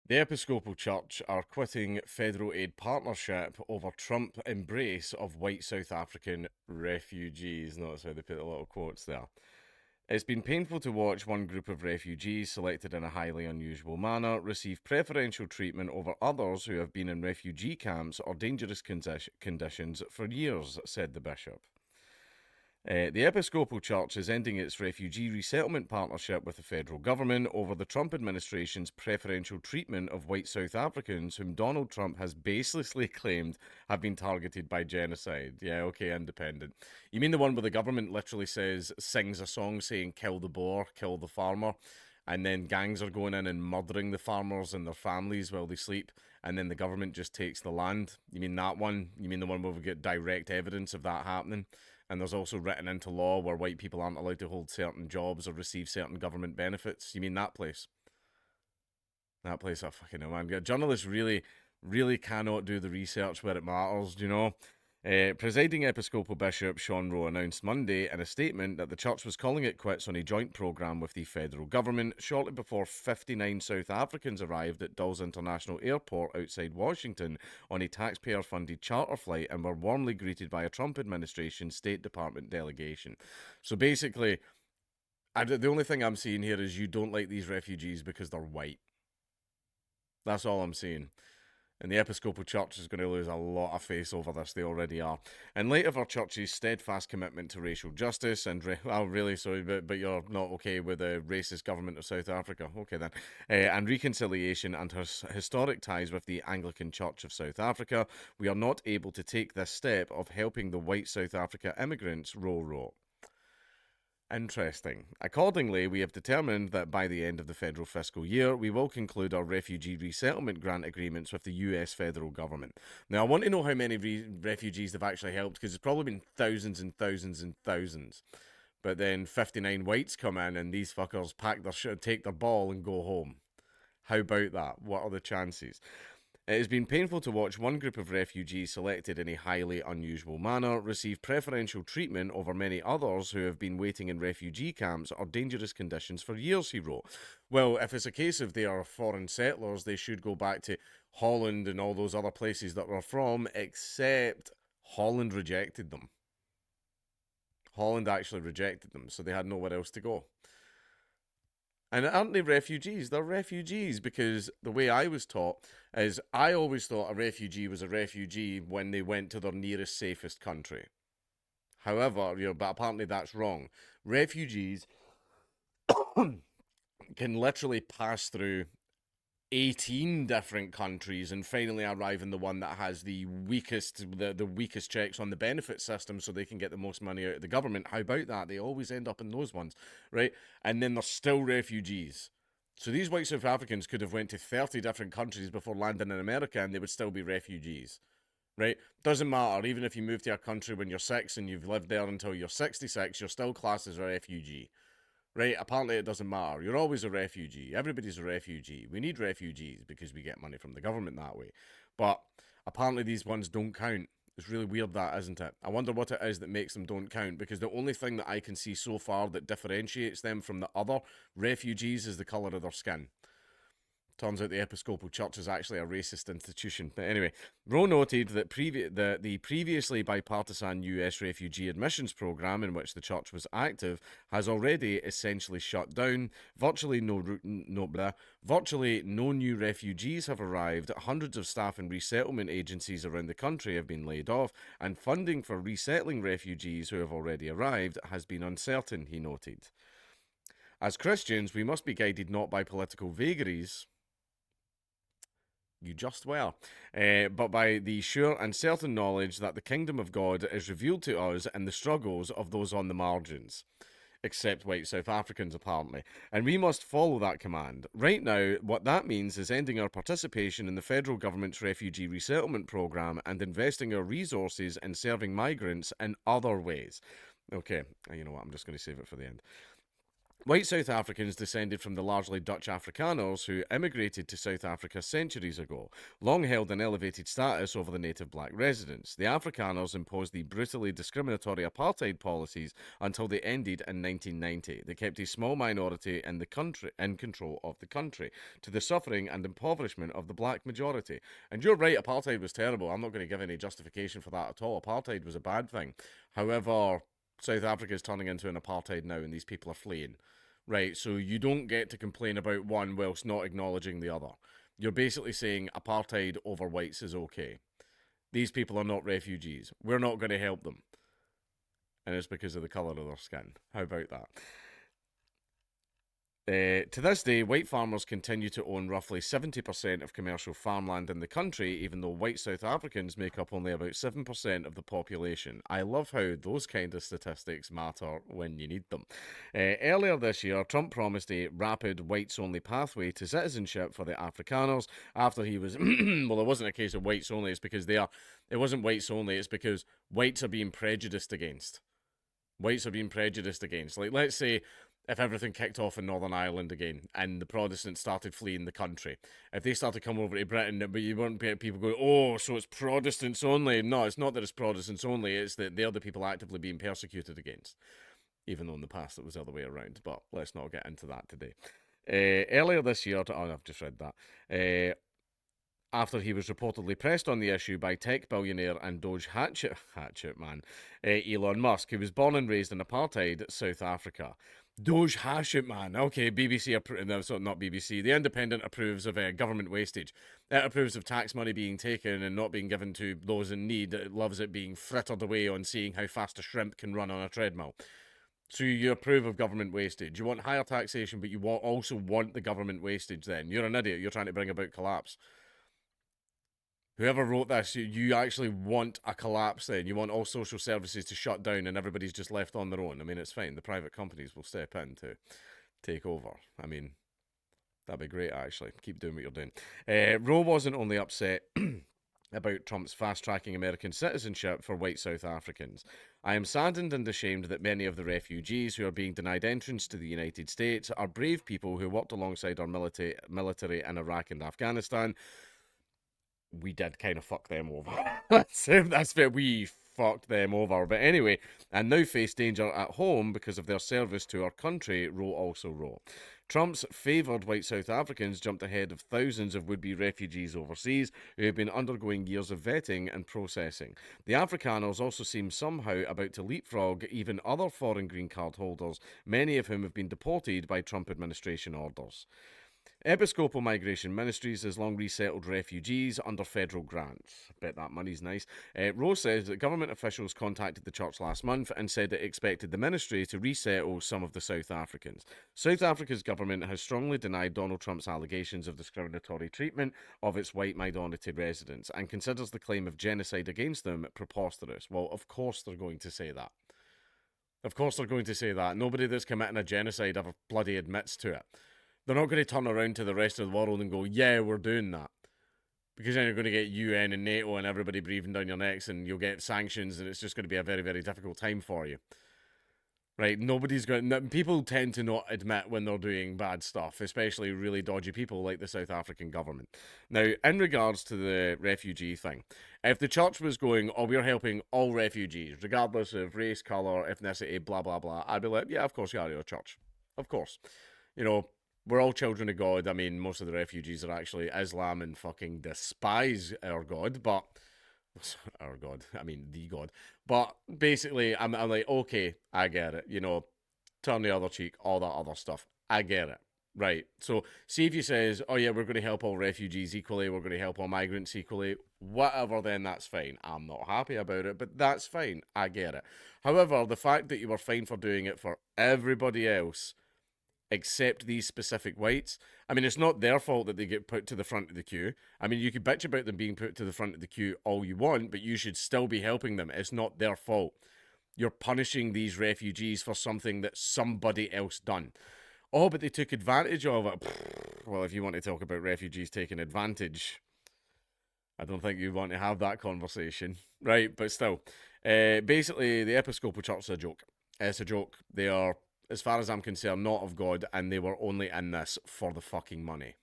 The Episcopal Church are quitting federal aid partnership over Trump embrace of white South African refugees. Notice how they put the little quotes there. It's been painful to watch one group of refugees, selected in a highly unusual manner, receive preferential treatment over others who have been in refugee camps or dangerous conditions for years, said the bishop. The Episcopal Church is ending its refugee resettlement partnership with the federal government over the Trump administration's preferential treatment of white South Africans whom Donald Trump has baselessly claimed have been targeted by genocide. Yeah, okay, independent. You mean the one where the government literally sings a song saying, kill the Boer, kill the farmer, and then gangs are going in and murdering the farmers and their families while they sleep, and then the government just takes the land? You mean that one? You mean the one where we get direct evidence of that happening? And there's also written into law where white people aren't allowed to hold certain jobs or receive certain government benefits. You mean that place? That place, I fucking know, man. Journalists really cannot do the research where it matters, you know? Presiding Episcopal Bishop Sean Rowe announced Monday in a statement that the church was calling it quits on a joint programme with the federal government shortly before 59 South Africans arrived at Dulles International Airport outside Washington on a taxpayer-funded charter flight and were warmly greeted by a Trump administration State Department delegation. So basically, the only thing I'm seeing here is you don't like these refugees because they're white. That's all I'm seeing. And the Episcopal Church is going to lose a lot of face over this. They already are. In light of our church's steadfast commitment to racial justice and, really sorry, but you're not okay with the racist government of South Africa. Okay then. And reconciliation and historic ties with the Anglican Church of South Africa, we are not able to take this step of helping the white South Africa immigrants, Rowe wrote. Interesting. Accordingly, we have determined that by the end of the federal fiscal year, we will conclude our refugee resettlement grant agreements with the US federal government. Now, I want to know how many refugees they've actually helped because it's probably been thousands and thousands and thousands. But then 59 whites come in and these fuckers pack their shit, take their ball and go home. How about that? What are the chances? It has been painful to watch one group of refugees selected in a highly unusual manner receive preferential treatment over many others who have been waiting in refugee camps or dangerous conditions for years, he wrote. Well, if it's a case of they are foreign settlers, they should go back to Holland and all those other places that they're from, except Holland rejected them. Holland actually rejected them, so they had nowhere else to go. And aren't they refugees? They're refugees because the way I was taught is I always thought a refugee was a refugee when they went to their nearest safest country. However, but apparently that's wrong. Refugees can literally pass through 18 different countries and finally arrive in the one that has the weakest checks on the benefit system so they can get the most money out of the government. How about that? They always end up in those ones, right? And then they're still refugees. So these white South Africans could have went to 30 different countries before landing in America and they would still be refugees. Right? Doesn't matter. Even if you move to a country when you're 6 and you've lived there until you're 66, you're still classed as a refugee. Right? Apparently, it doesn't matter. You're always a refugee. Everybody's a refugee. We need refugees because we get money from the government that way. But apparently, these ones don't count. It's really weird, that, isn't it? I wonder what it is that makes them don't count, because the only thing that I can see so far that differentiates them from the other refugees is the colour of their skin. Turns out the Episcopal Church is actually a racist institution. But anyway, Rowe noted that the previously bipartisan US refugee admissions program in which the church was active has already essentially shut down. Virtually no new refugees have arrived. Hundreds of staff in resettlement agencies around the country have been laid off, and funding for resettling refugees who have already arrived has been uncertain, he noted. As Christians, we must be guided not by political vagaries, you just were, but by the sure and certain knowledge that the kingdom of God is revealed to us in the struggles of those on the margins. Except white South Africans, apparently. And we must follow that command. Right now, what that means is ending our participation in the federal government's refugee resettlement program and investing our resources in serving migrants in other ways. Okay, you know what, I'm just going to save it for the end. White South Africans descended from the largely Dutch Afrikaners who immigrated to South Africa centuries ago, long held an elevated status over the native black residents. The Afrikaners imposed the brutally discriminatory apartheid policies until they ended in 1990. They kept a small minority in the country in control of the country, to the suffering and impoverishment of the black majority. And you're right, apartheid was terrible. I'm not going to give any justification for that at all. Apartheid was a bad thing. However, South Africa is turning into an apartheid now, and these people are fleeing. Right, so you don't get to complain about one whilst not acknowledging the other. You're basically saying apartheid over whites is okay. These people are not refugees. We're not going to help them. And it's because of the colour of their skin. How about that? To this day, white farmers continue to own roughly 70% of commercial farmland in the country, even though white South Africans make up only about 7% of the population. I love how those kind of statistics matter when you need them. Earlier this year, Trump promised a rapid whites-only pathway to citizenship for the Afrikaners after he was... well, it wasn't a case of whites only, it's because they are... It wasn't whites only, it's because whites are being prejudiced against. Whites are being prejudiced against. Like, let's say... if everything kicked off in Northern Ireland again and the Protestants started fleeing the country, if they started coming over to Britain, but you weren't people going, oh, so it's Protestants only. No, it's not that it's Protestants only, it's that they're the people actively being persecuted against. Even though in the past it was the other way around, but let's not get into that today. Earlier this year, I've just read that. After he was reportedly pressed on the issue by tech billionaire and Doge hatchet man, Elon Musk, who was born and raised in apartheid South Africa. Doge hatchet man. Okay, BBC, no, so not BBC. The Independent approves of government wastage. It approves of tax money being taken and not being given to those in need. It loves it being frittered away on seeing how fast a shrimp can run on a treadmill. So you approve of government wastage. You want higher taxation, but you also want the government wastage then. You're an idiot. You're trying to bring about collapse. Whoever wrote this, you actually want a collapse then. You want all social services to shut down and everybody's just left on their own. I mean, it's fine. The private companies will step in to take over. I mean, that'd be great, actually. Keep doing what you're doing. Roe wasn't only upset about Trump's fast-tracking American citizenship for white South Africans. I am saddened and ashamed that many of the refugees who are being denied entrance to the United States are brave people who worked alongside our military in Iraq and Afghanistan. We did kind of fuck them over. that's where we fucked them over. But anyway, and now face danger at home because of their service to our country, Roe also wrote. Trump's favoured white South Africans jumped ahead of thousands of would-be refugees overseas who have been undergoing years of vetting and processing. The Afrikaners also seem somehow about to leapfrog even other foreign green card holders, many of whom have been deported by Trump administration orders. Episcopal Migration Ministries has long resettled refugees under federal grants. Bet that money's nice. Rose says that government officials contacted the church last month and said it expected the ministry to resettle some of the South Africans. South Africa's government has strongly denied Donald Trump's allegations of discriminatory treatment of its white minority residents and considers the claim of genocide against them preposterous. Well, of course they're going to say that. Of course they're going to say that. Nobody that's committing a genocide ever bloody admits to it. They're not going to turn around to the rest of the world and go, yeah, we're doing that. Because then you're going to get UN and NATO and everybody breathing down your necks and you'll get sanctions and it's just going to be a very, very difficult time for you. Right? People tend to not admit when they're doing bad stuff, especially really dodgy people like the South African government. Now, in regards to the refugee thing, if the church was going, oh, we're helping all refugees, regardless of race, colour, ethnicity, blah, blah, blah, I'd be like, yeah, of course you are, you're a church. Of course. You know, we're all children of God. I mean, most of the refugees are actually Islam and fucking despise our God, but... Our God. I mean, the God. But basically, I'm like, okay, I get it. You know, turn the other cheek, all that other stuff. I get it. Right. So, see if he says, oh yeah, we're going to help all refugees equally, we're going to help all migrants equally, whatever, then that's fine. I'm not happy about it, but that's fine. I get it. However, the fact that you were fine for doing it for everybody else except these specific whites. I mean, it's not their fault that they get put to the front of the queue. I mean, you could bitch about them being put to the front of the queue all you want, but you should still be helping them. It's not their fault. You're punishing these refugees for something that somebody else done. Oh, but they took advantage of it. Well, if you want to talk about refugees taking advantage, I don't think you want to have that conversation. Right, but still. Basically, the Episcopal Church is a joke. It's a joke. They are as far as I'm concerned, not of God, and they were only in this for the fucking money.